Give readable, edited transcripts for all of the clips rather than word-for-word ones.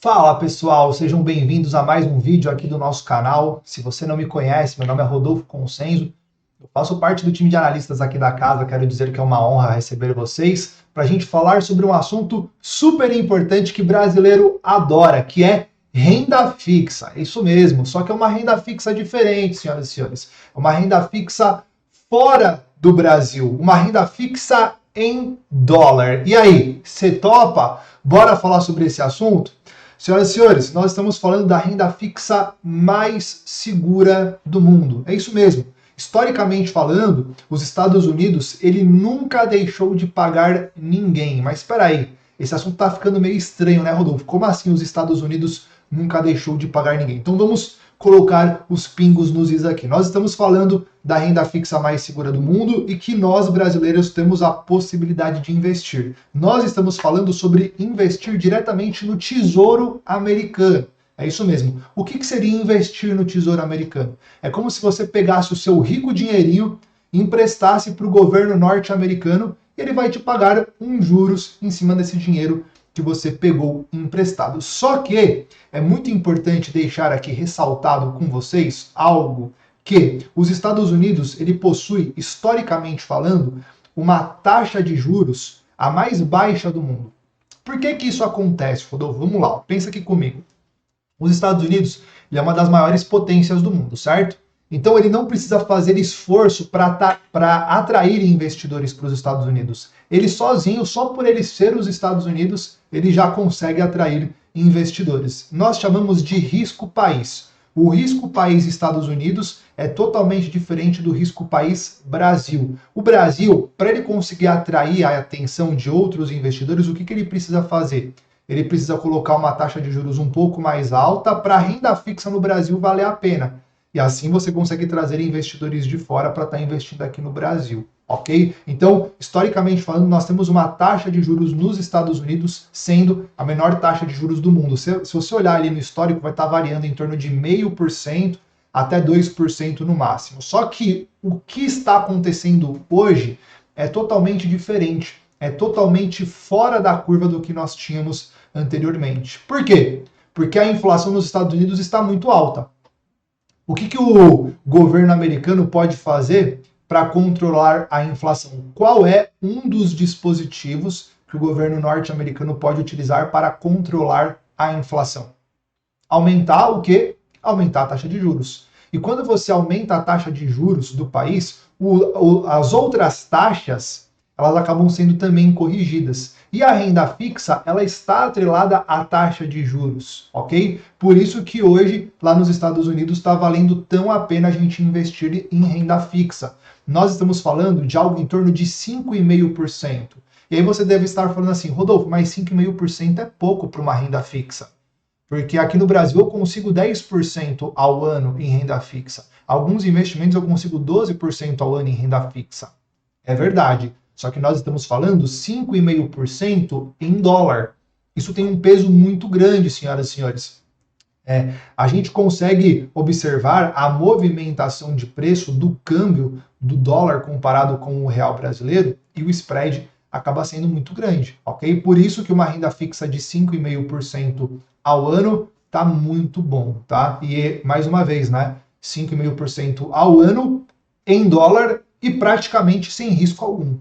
Fala pessoal, sejam bem-vindos a mais um vídeo aqui do nosso canal. Se você não me conhece, meu nome é Rodolfo Consenso, eu faço parte do time de analistas aqui da casa. Quero dizer que é uma honra receber vocês para a gente falar sobre um assunto super importante que brasileiro adora, que é renda fixa. Isso mesmo, só que é uma renda fixa diferente, senhoras e senhores. É uma renda fixa fora do Brasil, uma renda fixa em dólar. E aí, você topa? Bora falar sobre esse assunto? Senhoras e senhores, nós estamos falando da renda fixa mais segura do mundo. É isso mesmo. Historicamente falando, os Estados Unidos, ele nunca deixou de pagar ninguém. Mas espera aí, esse assunto está ficando meio estranho, né, Rodolfo? Como assim os Estados Unidos nunca deixou de pagar ninguém? Então vamos colocar os pingos nos is aqui. Nós estamos falando da renda fixa mais segura do mundo e que nós brasileiros temos a possibilidade de investir. Nós estamos falando sobre investir diretamente no Tesouro Americano. É isso mesmo. O que seria investir no Tesouro Americano? É como se você pegasse o seu rico dinheirinho, emprestasse para o governo norte-americano e ele vai te pagar juros em cima desse dinheiro que você pegou emprestado. Só que é muito importante deixar aqui ressaltado com vocês algo que os Estados Unidos, ele possui, historicamente falando, uma taxa de juros a mais baixa do mundo. Por que isso acontece, Rodolfo? Vamos lá, pensa aqui comigo. Os Estados Unidos, ele é uma das maiores potências do mundo, certo? Então ele não precisa fazer esforço para atrair investidores para os Estados Unidos. Ele sozinho, só por ele ser os Estados Unidos, ele já consegue atrair investidores. Nós chamamos de risco país. O risco país Estados Unidos é totalmente diferente do risco país Brasil. O Brasil, para ele conseguir atrair a atenção de outros investidores, o que ele precisa fazer? Ele precisa colocar uma taxa de juros um pouco mais alta para a renda fixa no Brasil valer a pena. E assim você consegue trazer investidores de fora para estar investindo aqui no Brasil, ok? Então, historicamente falando, nós temos uma taxa de juros nos Estados Unidos sendo a menor taxa de juros do mundo. Se você olhar ali no histórico, vai estar variando em torno de 0,5% até 2% no máximo. Só que o que está acontecendo hoje é totalmente diferente, é totalmente fora da curva do que nós tínhamos anteriormente. Por quê? Porque a inflação nos Estados Unidos está muito alta. O que o governo americano pode fazer para controlar a inflação? Qual é um dos dispositivos que o governo norte-americano pode utilizar para controlar a inflação? Aumentar o quê? Aumentar a taxa de juros. E quando você aumenta a taxa de juros do país, as outras taxas, elas acabam sendo também corrigidas. E a renda fixa, ela está atrelada à taxa de juros, ok? Por isso que hoje, lá nos Estados Unidos, está valendo tão a pena a gente investir em renda fixa. Nós estamos falando de algo em torno de 5,5%. E aí você deve estar falando assim, Rodolfo, mas 5,5% é pouco para uma renda fixa. Porque aqui no Brasil eu consigo 10% ao ano em renda fixa. Alguns investimentos eu consigo 12% ao ano em renda fixa. É verdade. Só que nós estamos falando 5,5% em dólar. Isso tem um peso muito grande, senhoras e senhores. A gente consegue observar a movimentação de preço do câmbio do dólar comparado com o real brasileiro e o spread acaba sendo muito grande, ok? Por isso que uma renda fixa de 5,5% ao ano tá muito bom, tá? E mais uma vez, né? 5,5% ao ano em dólar e praticamente sem risco algum.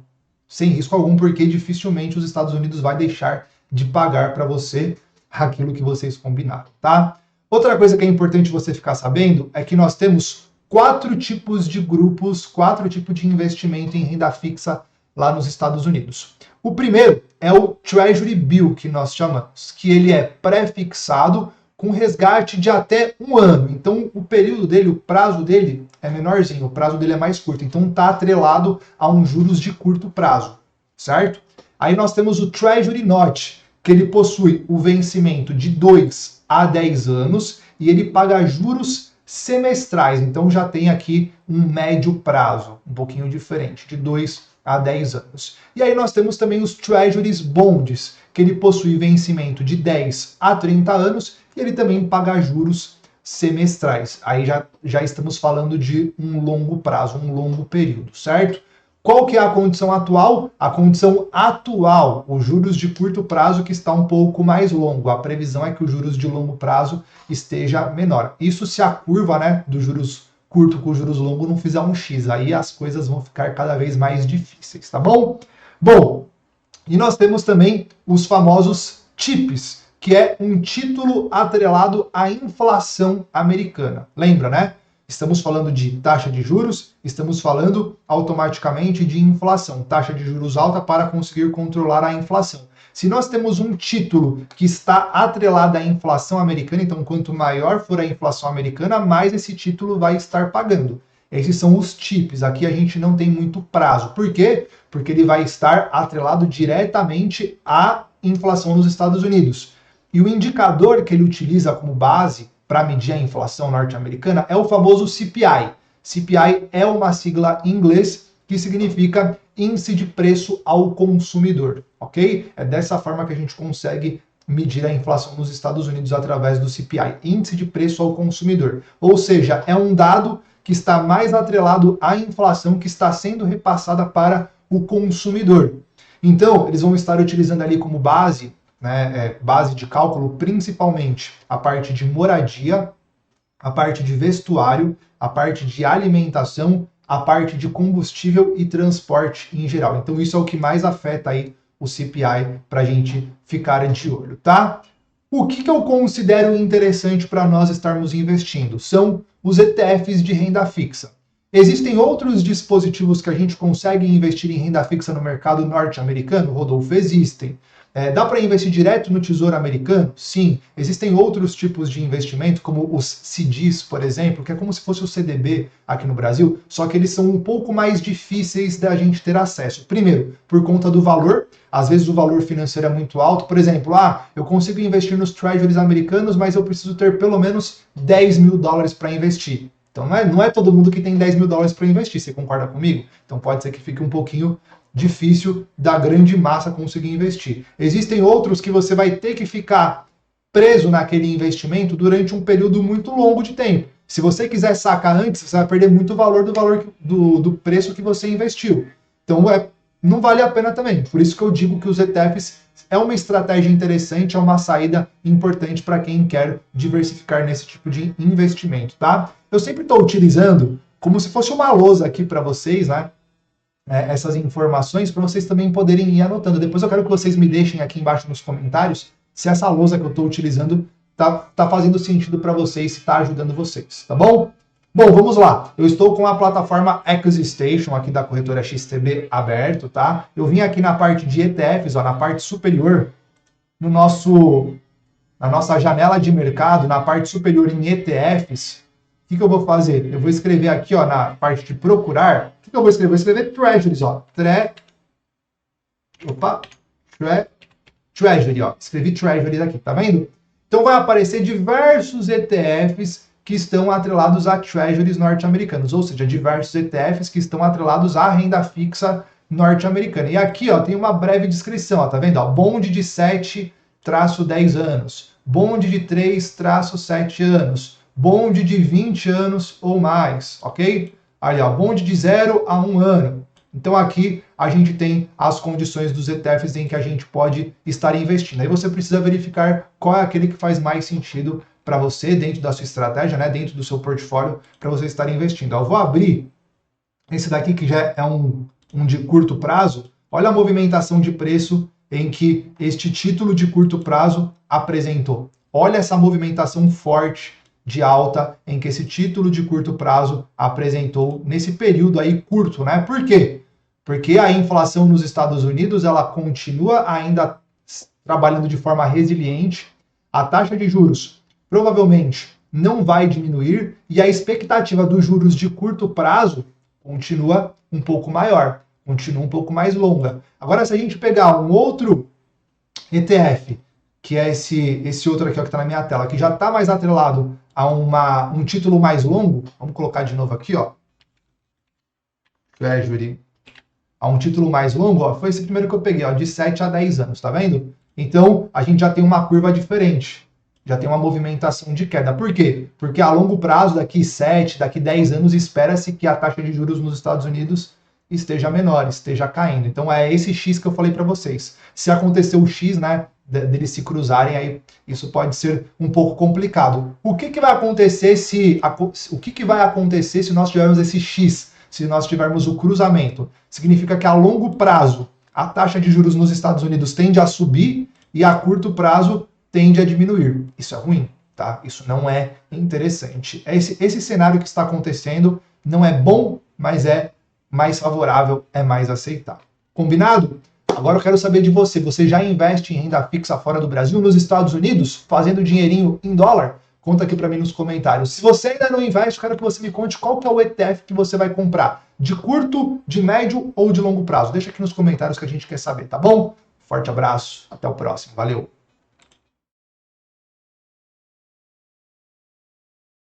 Sem risco algum, porque dificilmente os Estados Unidos vai deixar de pagar para você aquilo que vocês combinaram, tá? Outra coisa que é importante você ficar sabendo é que nós temos 4 tipos de grupos, 4 tipos de investimento em renda fixa lá nos Estados Unidos. O primeiro é o Treasury Bill, que nós chamamos, que ele é pré-fixado com resgate de até 1 ano. Então, o período dele, o prazo dele é menorzinho, o prazo dele é mais curto. Então, está atrelado a juros de curto prazo, certo? Aí nós temos o Treasury Note, que ele possui o vencimento de 2 a 10 anos e ele paga juros semestrais. Então, já tem aqui um médio prazo, um pouquinho diferente, de 2 a 10 anos. E aí nós temos também os Treasuries Bonds, que ele possui vencimento de 10 a 30 anos e ele também paga juros semestrais. Aí já estamos falando de um longo prazo, um longo período, certo? Qual que é a condição atual? A condição atual, os juros de curto prazo que está um pouco mais longo. A previsão é que os juros de longo prazo esteja menor. Isso se a curva, né, dos juros curto com juros longo não fizer um X, aí as coisas vão ficar cada vez mais difíceis, tá bom? Bom, e nós temos também os famosos TIPS, que é um título atrelado à inflação americana. Lembra, né? Estamos falando de taxa de juros, estamos falando automaticamente de inflação, taxa de juros alta para conseguir controlar a inflação. Se nós temos um título que está atrelado à inflação americana, então quanto maior for a inflação americana, mais esse título vai estar pagando. Esses são os TIPS. Aqui a gente não tem muito prazo. Por quê? Porque ele vai estar atrelado diretamente à inflação nos Estados Unidos. E o indicador que ele utiliza como base para medir a inflação norte-americana é o famoso CPI. CPI é uma sigla em inglês que significa Índice de Preço ao Consumidor, ok? É dessa forma que a gente consegue medir a inflação nos Estados Unidos através do CPI, Índice de Preço ao Consumidor. Ou seja, é um dado que está mais atrelado à inflação que está sendo repassada para o consumidor. Então, eles vão estar utilizando ali como base, né, base de cálculo, principalmente a parte de moradia, a parte de vestuário, a parte de alimentação, a parte de combustível e transporte em geral. Então isso é o que mais afeta aí o CPI para a gente ficar de olho, tá? O que eu considero interessante para nós estarmos investindo? São os ETFs de renda fixa. Existem outros dispositivos que a gente consegue investir em renda fixa no mercado norte-americano? Rodolfo, existem. Dá para investir direto no Tesouro Americano? Sim. Existem outros tipos de investimento, como os CDs, por exemplo, que é como se fosse o CDB aqui no Brasil, só que eles são um pouco mais difíceis da gente ter acesso. Primeiro, por conta do valor. Às vezes o valor financeiro é muito alto. Por exemplo, eu consigo investir nos Treasuries americanos, mas eu preciso ter pelo menos $10 mil para investir. Então não é todo mundo que tem $10 mil para investir, você concorda comigo? Então pode ser que fique um pouquinho difícil da grande massa conseguir investir. Existem outros que você vai ter que ficar preso naquele investimento durante um período muito longo de tempo. Se você quiser sacar antes, você vai perder muito valor do preço que você investiu. Então não vale a pena também. Por isso que eu digo que os ETFs é uma estratégia interessante, é uma saída importante para quem quer diversificar nesse tipo de investimento, tá? Eu sempre estou utilizando como se fosse uma lousa aqui para vocês, né? Essas informações para vocês também poderem ir anotando. Depois eu quero que vocês me deixem aqui embaixo nos comentários se essa lousa que eu estou utilizando tá fazendo sentido para vocês, se está ajudando vocês, tá bom? Bom, vamos lá. Eu estou com a plataforma ExoStation aqui da corretora XTB aberto, tá? Eu vim aqui na parte de ETFs, na parte superior, na nossa janela de mercado, na parte superior em ETFs. O que eu vou fazer? Eu vou escrever aqui, na parte de procurar. O que eu vou escrever? Vou escrever Treasuries, Treasury, Escrevi Treasuries aqui, tá vendo? Então vai aparecer diversos ETFs que estão atrelados a Treasuries norte-americanos, ou seja, diversos ETFs que estão atrelados à renda fixa norte-americana. E aqui, tem uma breve descrição, tá vendo? Bond de 7-10 anos, bond de 3-7 anos, bond de 20 anos ou mais, ok? Aí, bond de 0 a 1 ano. Então aqui a gente tem as condições dos ETFs em que a gente pode estar investindo. Aí você precisa verificar qual é aquele que faz mais sentido para você, dentro da sua estratégia, né, dentro do seu portfólio, para você estar investindo. Eu vou abrir esse daqui que já é um de curto prazo. Olha a movimentação de preço em que este título de curto prazo apresentou. Olha essa movimentação forte de alta em que esse título de curto prazo apresentou nesse período aí curto, né? Por quê? Porque a inflação nos Estados Unidos, ela continua ainda trabalhando de forma resiliente, a taxa de juros provavelmente não vai diminuir e a expectativa dos juros de curto prazo continua um pouco maior, continua um pouco mais longa. Agora, se a gente pegar um outro ETF, que é esse outro aqui, que está na minha tela, que já está mais atrelado a um título mais longo, vamos colocar de novo aqui, Treasury, a um título mais longo, foi esse primeiro que eu peguei, de 7 a 10 anos, tá vendo? Então, a gente já tem uma curva diferente, já tem uma movimentação de queda. Por quê? Porque a longo prazo, daqui 7, daqui 10 anos, espera-se que a taxa de juros nos Estados Unidos esteja menor, esteja caindo. Então é esse X que eu falei para vocês. Se acontecer o X, né, deles se cruzarem, aí isso pode ser um pouco complicado. O que vai acontecer se nós tivermos esse X, se nós tivermos o cruzamento? Significa que a longo prazo a taxa de juros nos Estados Unidos tende a subir e a curto prazo tende a diminuir. Isso é ruim, tá? Isso não é interessante. Esse cenário que está acontecendo não é bom, mas é mais favorável, é mais aceitável. Combinado? Agora eu quero saber de você. Você já investe em renda fixa fora do Brasil, nos Estados Unidos, fazendo dinheirinho em dólar? Conta aqui para mim nos comentários. Se você ainda não investe, eu quero que você me conte qual que é o ETF que você vai comprar. De curto, de médio ou de longo prazo? Deixa aqui nos comentários que a gente quer saber, tá bom? Forte abraço, até o próximo. Valeu!